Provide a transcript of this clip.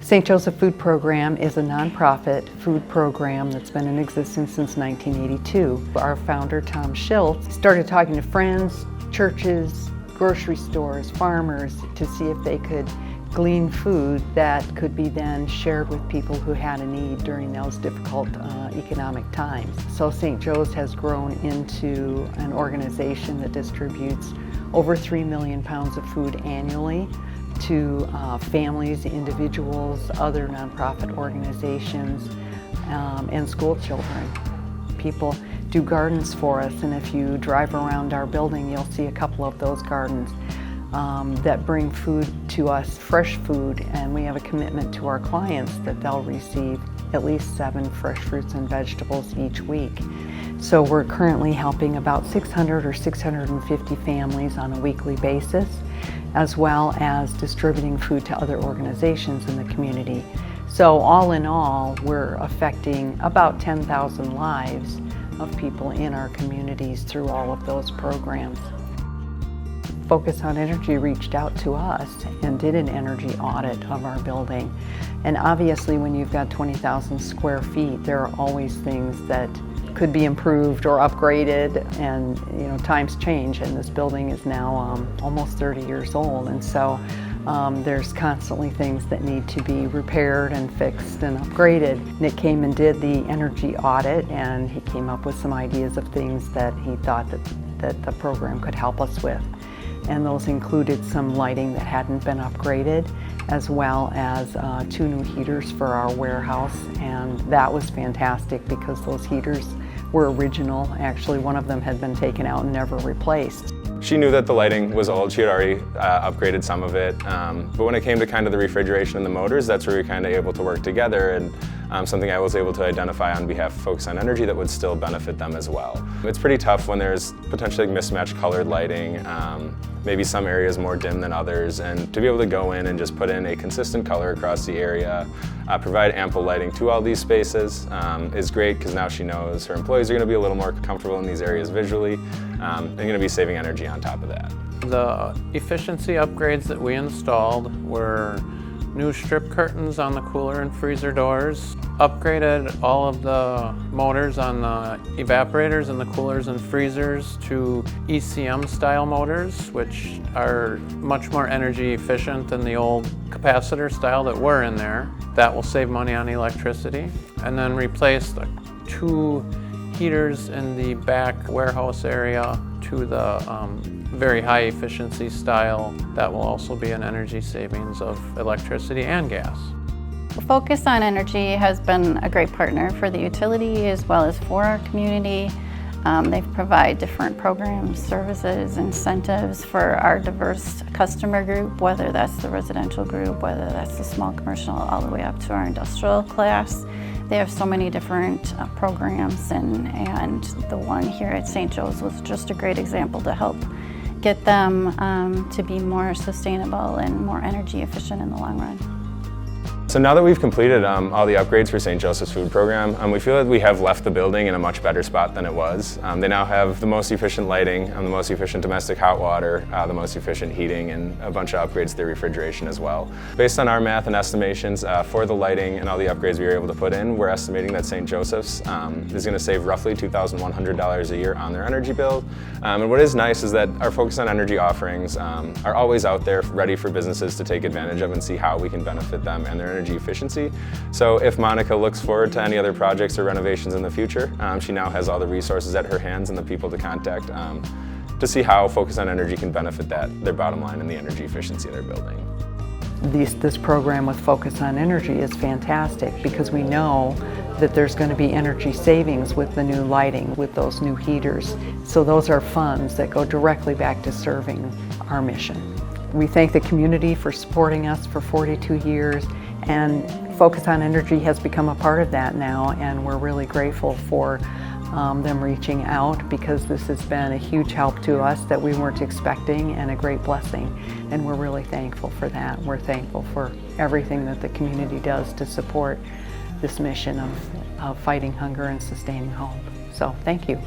St. Joseph Food Program is a nonprofit food program that's been in existence since 1982. Our founder, Tom Schiltz, started talking to friends, churches, grocery stores, farmers to see if they could glean food that could be then shared with people who had a need during those difficult economic times. So St. Joe's has grown into an organization that distributes over 3 million pounds of food annually to families, individuals, other nonprofit organizations, and school children. People do gardens for us, and if you drive around our building, you'll see a couple of those gardens that bring food to us, fresh food, and we have a commitment to our clients that they'll receive at least 7 fresh fruits and vegetables each week. So we're currently helping about 600 or 650 families on a weekly basis, as well as distributing food to other organizations in the community. So all in all, we're affecting about 10,000 lives of people in our communities through all of those programs. Focus on Energy reached out to us and did an energy audit of our building. And obviously when you've got 20,000 square feet, there are always things that could be improved or upgraded, and times change, and this building is now almost 30 years old, and so there's constantly things that need to be repaired and fixed and upgraded. Nick came and did the energy audit, and he came up with some ideas of things that he thought that the program could help us with. And those included some lighting that hadn't been upgraded, as well as 2 new heaters for our warehouse, and that was fantastic because those heaters were original. Actually, one of them had been taken out and never replaced. She knew that the lighting was old. She had already upgraded some of it, but when it came to kind of the refrigeration and the motors, that's where we kind of able to work together, and something I was able to identify on behalf of Focus on Energy that would still benefit them as well. It's pretty tough when there's potentially mismatched colored lighting, maybe some areas more dim than others, and to be able to go in and just put in a consistent color across the area, provide ample lighting to all these spaces is great, because now she knows her employees are going to be a little more comfortable in these areas visually, and going to be saving energy on top of that. The efficiency upgrades that we installed were new strip curtains on the cooler and freezer doors, upgraded all of the motors on the evaporators and the coolers and freezers to ECM style motors, which are much more energy efficient than the old capacitor style that were in there. That will save money on electricity. And then replaced 2 heaters in the back warehouse area to the very high efficiency style. That will also be an energy savings of electricity and gas. Focus on Energy has been a great partner for the utility as well as for our community. They provide different programs, services, incentives for our diverse customer group, whether that's the residential group, whether that's the small commercial, all the way up to our industrial class. They have so many different programs, and the one here at St. Joe's was just a great example to help get them to be more sustainable and more energy efficient in the long run. So now that we've completed all the upgrades for St. Joseph's Food Program, we feel that we have left the building in a much better spot than it was. They now have the most efficient lighting, the most efficient domestic hot water, the most efficient heating, and a bunch of upgrades to their refrigeration as well. Based on our math and estimations for the lighting and all the upgrades we were able to put in, we're estimating that St. Joseph's is going to save roughly $2,100 a year on their energy bill. And what is nice is that our Focus on Energy offerings are always out there ready for businesses to take advantage of and see how we can benefit them and their energy efficiency. So if Monica looks forward to any other projects or renovations in the future, she now has all the resources at her hands and the people to contact to see how Focus on Energy can benefit their bottom line and the energy efficiency of their building. This program with Focus on Energy is fantastic because we know that there's going to be energy savings with the new lighting, with those new heaters. So those are funds that go directly back to serving our mission. We thank the community for supporting us for 42 years, and Focus on Energy has become a part of that now, and we're really grateful for them reaching out, because this has been a huge help to us that we weren't expecting, and a great blessing, and we're really thankful for that. We're thankful for everything that the community does to support this mission of fighting hunger and sustaining hope. So thank you.